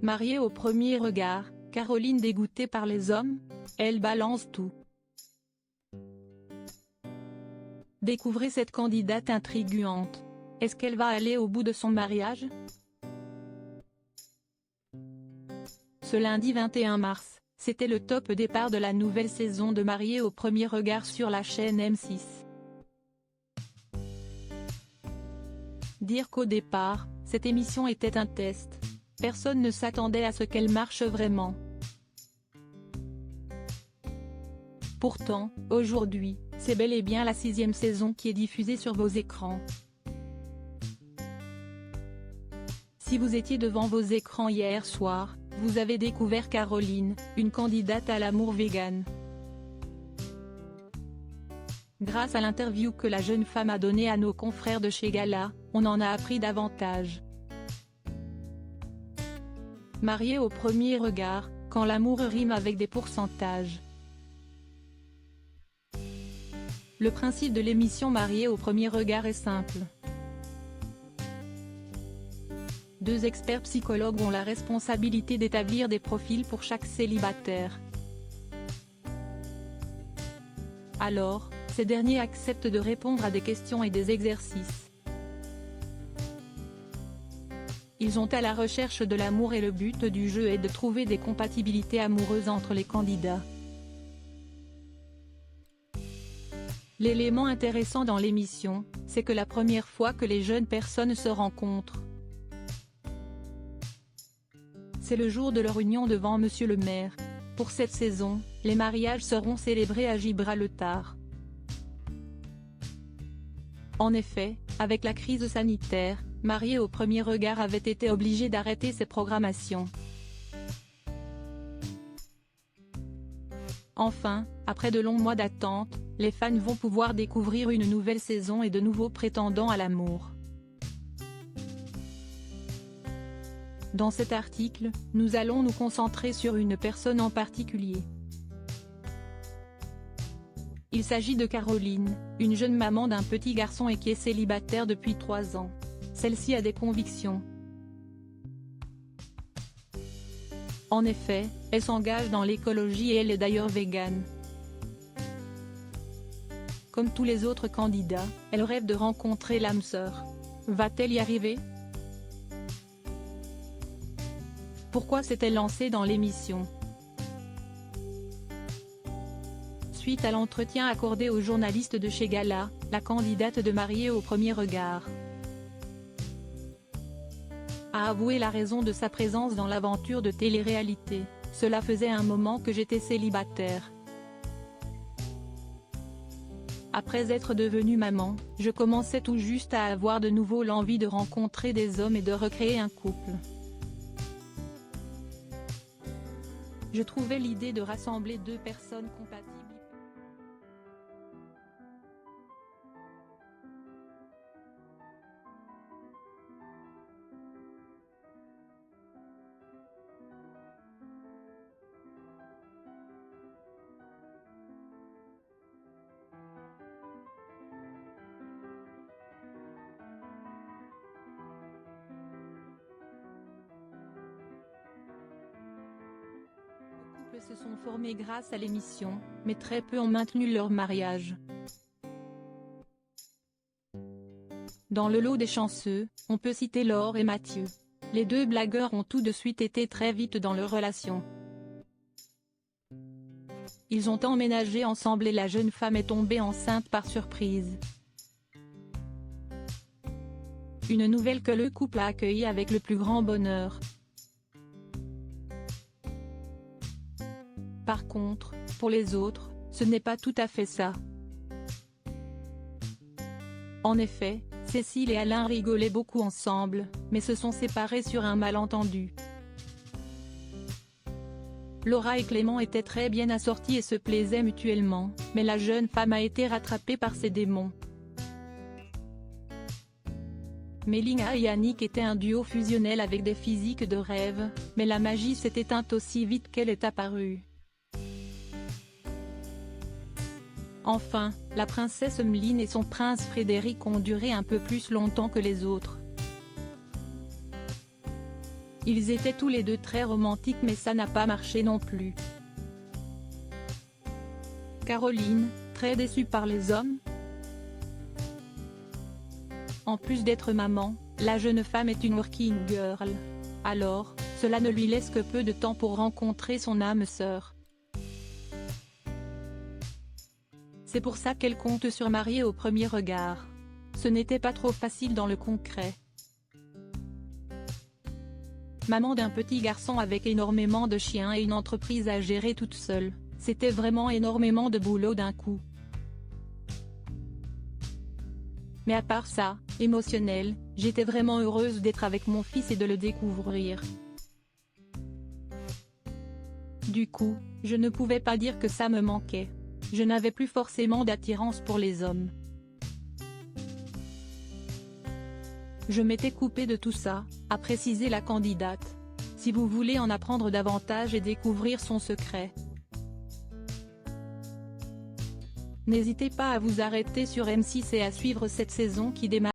Mariée au premier regard, Caroline dégoûtée par les hommes, elle balance tout. Découvrez cette candidate intrigante. Est-ce qu'elle va aller au bout de son mariage? Ce lundi 21 mars, c'était le top départ de la nouvelle saison de Mariée au premier regard sur la chaîne M6. Dire qu'au départ, cette émission était un test. Personne ne s'attendait à ce qu'elle marche vraiment. Pourtant, aujourd'hui, c'est bel et bien la 6e saison qui est diffusée sur vos écrans. Si vous étiez devant vos écrans hier soir, vous avez découvert Caroline, une candidate à l'amour vegan. Grâce à l'interview que la jeune femme a donnée à nos confrères de chez Gala, on en a appris davantage. Mariée au premier regard, quand l'amour rime avec des pourcentages. Le principe de l'émission Mariée au premier regard est simple. 2 experts psychologues ont la responsabilité d'établir des profils pour chaque célibataire. Alors, ces derniers acceptent de répondre à des questions et des exercices. Ils sont à la recherche de l'amour et le but du jeu est de trouver des compatibilités amoureuses entre les candidats. L'élément intéressant dans l'émission, c'est que la première fois que les jeunes personnes se rencontrent, c'est le jour de leur union devant Monsieur le maire. Pour cette saison, les mariages seront célébrés à Gibraltar. En effet, avec la crise sanitaire, Mariée au premier regard avait été obligé d'arrêter ses programmations. Enfin, après de longs mois d'attente, les fans vont pouvoir découvrir une nouvelle saison et de nouveaux prétendants à l'amour. Dans cet article, nous allons nous concentrer sur une personne en particulier. Il s'agit de Caroline, une jeune maman d'un petit garçon et qui est célibataire depuis 3 ans. Celle-ci a des convictions. En effet, elle s'engage dans l'écologie et elle est d'ailleurs végane. Comme tous les autres candidats, elle rêve de rencontrer l'âme sœur. Va-t-elle y arriver? Pourquoi s'est-elle lancée dans l'émission? Suite à l'entretien accordé aux journalistes de chez Gala, la candidate de Mariée au premier regard a avoué la raison de sa présence dans l'aventure de télé-réalité. Cela faisait un moment que j'étais célibataire. Après être devenue maman, je commençais tout juste à avoir de nouveau l'envie de rencontrer des hommes et de recréer un couple. Je trouvais l'idée de rassembler 2 personnes compatibles. Les couples se sont formés grâce à l'émission, mais très peu ont maintenu leur mariage. Dans le lot des chanceux, on peut citer Laure et Mathieu. Les 2 blagueurs ont tout de suite été très vite dans leur relation. Ils ont emménagé ensemble et la jeune femme est tombée enceinte par surprise. Une nouvelle que le couple a accueillie avec le plus grand bonheur. Par contre, pour les autres, ce n'est pas tout à fait ça. En effet, Cécile et Alain rigolaient beaucoup ensemble, mais se sont séparés sur un malentendu. Laura et Clément étaient très bien assortis et se plaisaient mutuellement, mais la jeune femme a été rattrapée par ses démons. Mélina et Yannick étaient un duo fusionnel avec des physiques de rêve, mais la magie s'est éteinte aussi vite qu'elle est apparue. Enfin, la princesse Emeline et son prince Frédéric ont duré un peu plus longtemps que les autres. Ils étaient tous les deux très romantiques mais ça n'a pas marché non plus. Caroline, très déçue par les hommes. En plus d'être maman, la jeune femme est une working girl. Alors, cela ne lui laisse que peu de temps pour rencontrer son âme sœur. C'est pour ça qu'elle compte sur marier au premier regard. Ce n'était pas trop facile dans le concret. Maman d'un petit garçon avec énormément de chiens et une entreprise à gérer toute seule, c'était vraiment énormément de boulot d'un coup. Mais à part ça, émotionnel, j'étais vraiment heureuse d'être avec mon fils et de le découvrir. Du coup, je ne pouvais pas dire que ça me manquait. Je n'avais plus forcément d'attirance pour les hommes. Je m'étais coupée de tout ça, a précisé la candidate. Si vous voulez en apprendre davantage et découvrir son secret, n'hésitez pas à vous arrêter sur M6 et à suivre cette saison qui démarre.